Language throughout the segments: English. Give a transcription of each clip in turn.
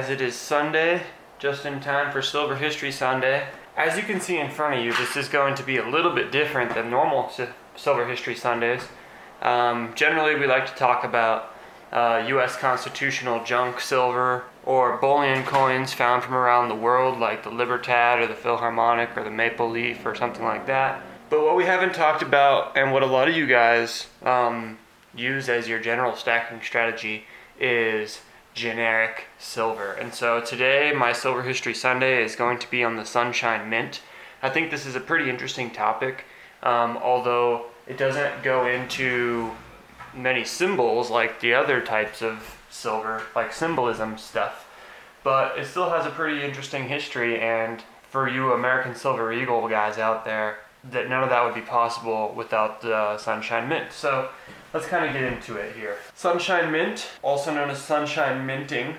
guys, it is Sunday, just in time for Silver History Sunday. As you can see in front of you, this is going to be a little bit different than normal Silver History Sundays. Generally, we like to talk about U.S. constitutional junk silver or bullion coins found from around the world, like the Libertad or the Philharmonic or the Maple Leaf or something like that. But what we haven't talked about, and what a lot of you guys use as your general stacking strategy, is generic silver. And so today my Silver History Sunday is going to be on the Sunshine Mint. I think this is a pretty interesting topic, although it doesn't go into many symbols like the other types of silver, like symbolism stuff, but it still has a pretty interesting history. And for you American Silver Eagle guys out there, that none of that would be possible without the Sunshine Mint. So let's kind of get into it here. Sunshine Mint, also known as Sunshine Minting,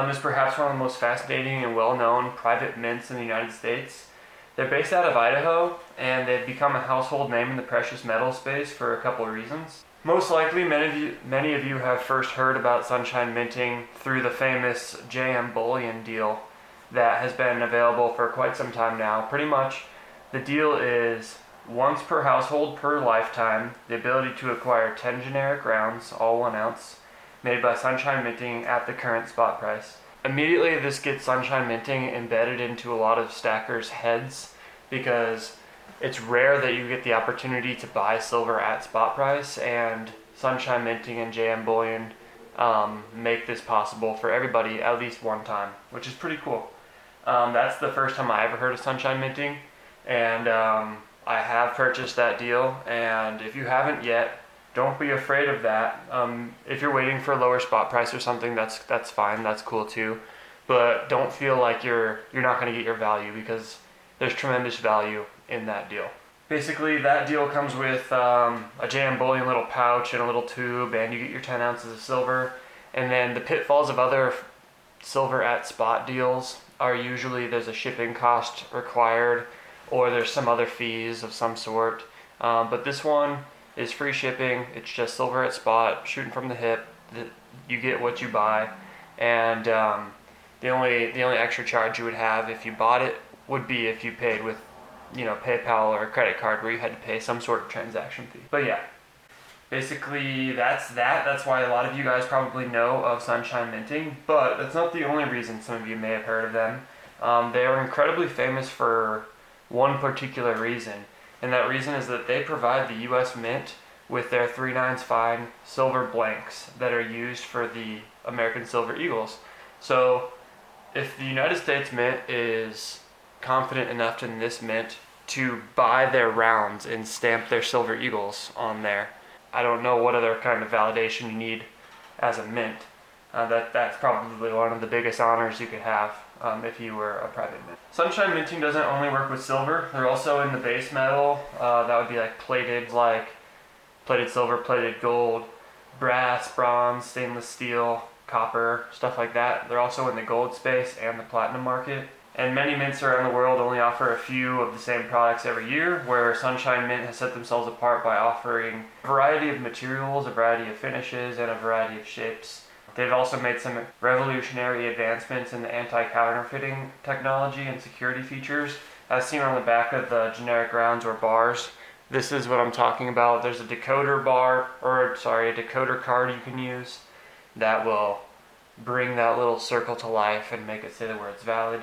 is perhaps one of the most fascinating and well-known private mints in the United States. They're based out of Idaho, and they've become a household name in the precious metal space for a couple of reasons. Most likely, many of you have first heard about Sunshine Minting through the famous JM Bullion deal that has been available for quite some time now. Pretty much, the deal is once per household per lifetime, the ability to acquire 10 generic rounds, all 1 ounce, made by Sunshine Minting at the current spot price. Immediately, this gets Sunshine Minting embedded into a lot of stackers' heads because it's rare that you get the opportunity to buy silver at spot price, and Sunshine Minting and JM Bullion make this possible for everybody at least one time, which is pretty cool. That's the first time I ever heard of Sunshine Minting, and I have purchased that deal, and if you haven't yet, don't be afraid of that. If you're waiting for a lower spot price or something, that's fine, that's cool too, but don't feel like you're not going to get your value, because there's tremendous value in that deal. Basically, that deal comes with a JM Bullion little pouch and a little tube, and you get your 10 ounces of silver. And then the pitfalls of other silver at spot deals are usually there's a shipping cost required, or there's some other fees of some sort. But this one is free shipping. It's just silver at spot, shooting from the hip. You get what you buy, and the only extra charge you would have if you bought it would be if you paid with, PayPal or a credit card, where you had to pay some sort of transaction fee. But yeah, basically that's that. That's why a lot of you guys probably know of Sunshine Minting, but that's not the only reason some of you may have heard of them. They are incredibly famous for one particular reason, and that reason is that they provide the U.S. Mint with their 3/9 fine silver blanks that are used for the American Silver Eagles. So if the United States Mint is confident enough in this mint to buy their rounds and stamp their Silver Eagles on there, I don't know what other kind of validation you need as a mint. That's probably one of the biggest honors you could have if you were a private mint. Sunshine Minting doesn't only work with silver. They're also in the base metal. That would be like plated silver, plated gold, brass, bronze, stainless steel, copper, stuff like that. They're also in the gold space and the platinum market. And many mints around the world only offer a few of the same products every year, where Sunshine Mint has set themselves apart by offering a variety of materials, a variety of finishes, and a variety of shapes. They've also made some revolutionary advancements in the anti-counterfeiting technology and security features, as seen on the back of the generic rounds or bars. This is what I'm talking about. There's a decoder decoder card you can use that will bring that little circle to life and make it say the words valid.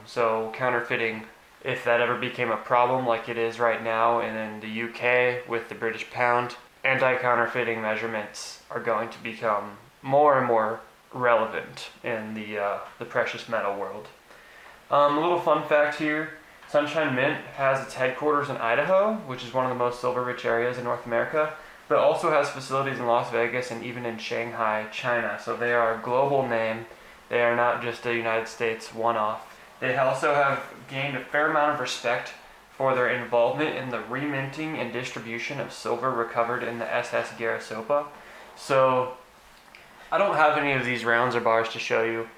So counterfeiting, if that ever became a problem like it is right now in the UK with the British pound, anti-counterfeiting measurements are going to become more and more relevant in the precious metal world. A little fun fact here, Sunshine Mint has its headquarters in Idaho, which is one of the most silver-rich areas in North America, but also has facilities in Las Vegas and even in Shanghai, China. So they are a global name. They are not just a United States one-off. They also have gained a fair amount of respect for their involvement in the reminting and distribution of silver recovered in the SS Garasopa. So I don't have any of these rounds or bars to show you,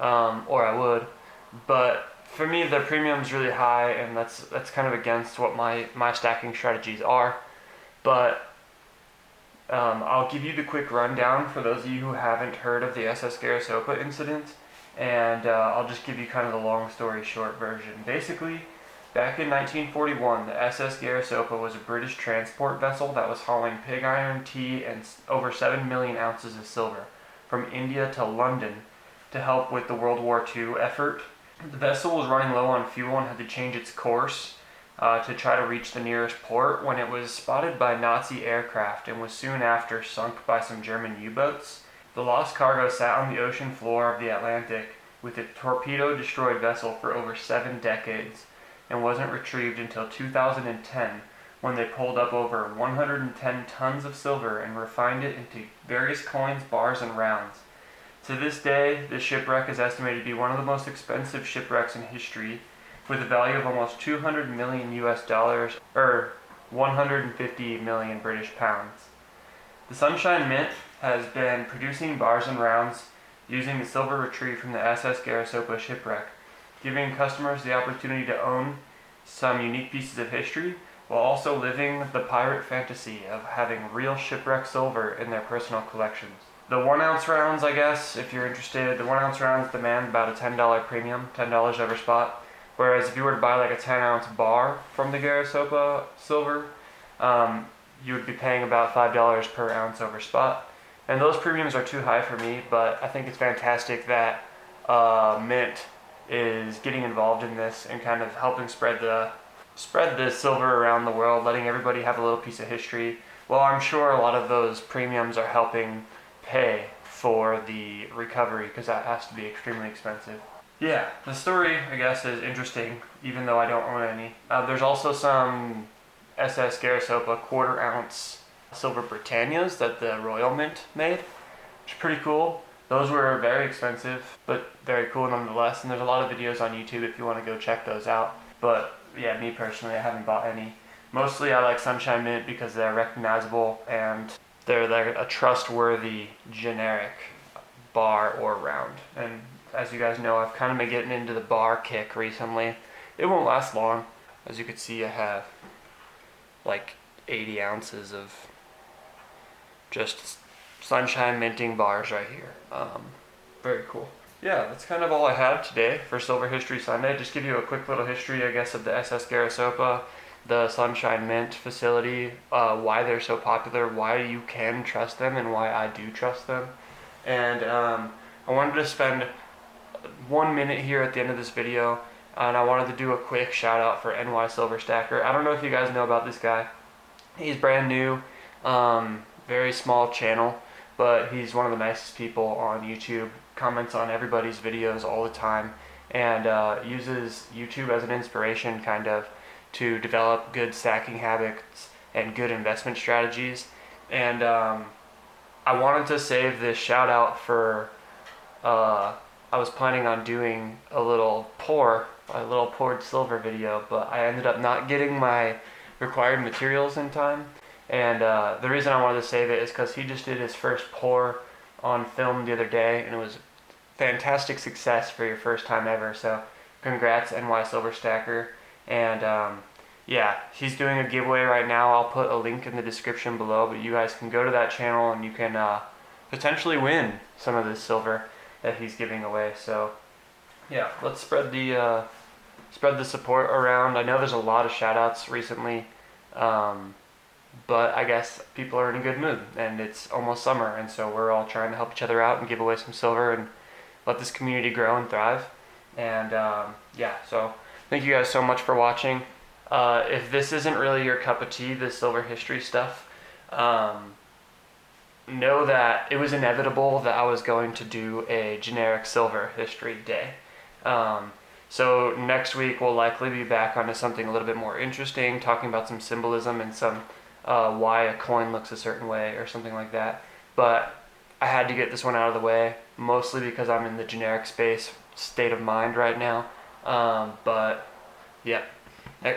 or I would, but for me their premium is really high, and that's kind of against what my stacking strategies are. But I'll give you the quick rundown for those of you who haven't heard of the SS Garasopa incident, and I'll just give you kind of the long story short version. Basically, back in 1941, the SS Garisopa was a British transport vessel that was hauling pig iron, tea, and over 7 million ounces of silver from India to London to help with the World War II effort. The vessel was running low on fuel and had to change its course to try to reach the nearest port when it was spotted by Nazi aircraft and was soon after sunk by some German U-boats. The lost cargo sat on the ocean floor of the Atlantic with a torpedo-destroyed vessel for over 7 decades and wasn't retrieved until 2010 when they pulled up over 110 tons of silver and refined it into various coins, bars, and rounds. To this day, the shipwreck is estimated to be one of the most expensive shipwrecks in history, with a value of almost 200 million US dollars, or 150 million British pounds. The Sunshine Mint has been producing bars and rounds using the silver retrieved from the SS Garisopa shipwreck, giving customers the opportunity to own some unique pieces of history while also living the pirate fantasy of having real shipwreck silver in their personal collections. The 1 ounce rounds, I guess, if you're interested, the 1 ounce rounds demand about a $10 premium, $10 over spot. Whereas if you were to buy like a 10 ounce bar from the Garisopa silver, you would be paying about $5 per ounce over spot. And those premiums are too high for me, but I think it's fantastic that Mint is getting involved in this and kind of helping spread the silver around the world, letting everybody have a little piece of history. Well, I'm sure a lot of those premiums are helping pay for the recovery, because that has to be extremely expensive. Yeah, the story, I guess, is interesting, even though I don't own any. There's also some SS Garisopa 1/4 ounce silver Britannias that the Royal Mint made, which is pretty cool. Those were very expensive, but very cool nonetheless, and there's a lot of videos on YouTube if you want to go check those out. But yeah, me personally, I haven't bought any. Mostly I like Sunshine Mint because they're recognizable and they're a trustworthy generic bar or round. And as you guys know, I've kind of been getting into the bar kick recently. It won't last long. As you can see, I have like 80 ounces of just Sunshine minting bars right here. Very cool. Yeah, that's kind of all I had today for Silver History Sunday. Just give you a quick little history, I guess, of the SS Garisopa, the Sunshine Mint facility, why they're so popular, why you can trust them, and why I do trust them. And I wanted to spend 1 minute here at the end of this video, and I wanted to do a quick shout out for NY Silver Stacker. I don't know if you guys know about this guy. He's brand new, very small channel, but he's one of the nicest people on YouTube, comments on everybody's videos all the time, and uses YouTube as an inspiration kind of to develop good stacking habits and good investment strategies. And I wanted to save this shout out for I was planning on doing a little poured silver video, but I ended up not getting my required materials in time. And the reason I wanted to save it is because he just did his first pour on film the other day, and it was fantastic success for your first time ever. So congrats, NY Silver Stacker. And yeah, he's doing a giveaway right now. I'll put a link in the description below, but you guys can go to that channel and you can potentially win some of this silver that he's giving away. So yeah, let's spread the support around. I know there's a lot of shout outs recently, but I guess people are in a good mood and it's almost summer, and so we're all trying to help each other out and give away some silver and let this community grow and thrive. And yeah, so thank you guys so much for watching. If this isn't really your cup of tea, this silver history stuff, know that it was inevitable that I was going to do a generic silver history day. So next week we'll likely be back onto something a little bit more interesting, talking about some symbolism and some why a coin looks a certain way or something like that. But I had to get this one out of the way, mostly because I'm in the generic state of mind right now. But yeah,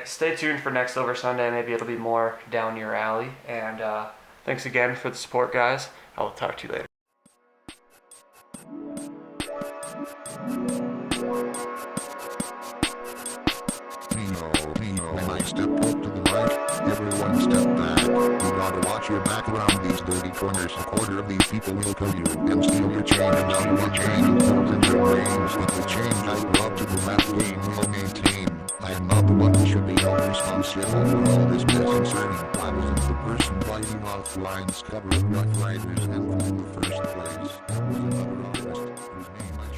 stay tuned for next Silver Sunday. Maybe it'll be more down your alley. And thanks again for the support, guys. I'll talk to you later. When I step up to the mic, everyone step back. Do not gotta watch your back around these dirty corners. A quarter of these people will kill you and steal your chain, and now your chain holds in their brains. With the change I brought to the rap game will maintain. I am not the one who should be held responsible for all this mess concerning. I wasn't the person biting off lines covering Rough Riders and in the first place. It was another artist whose name I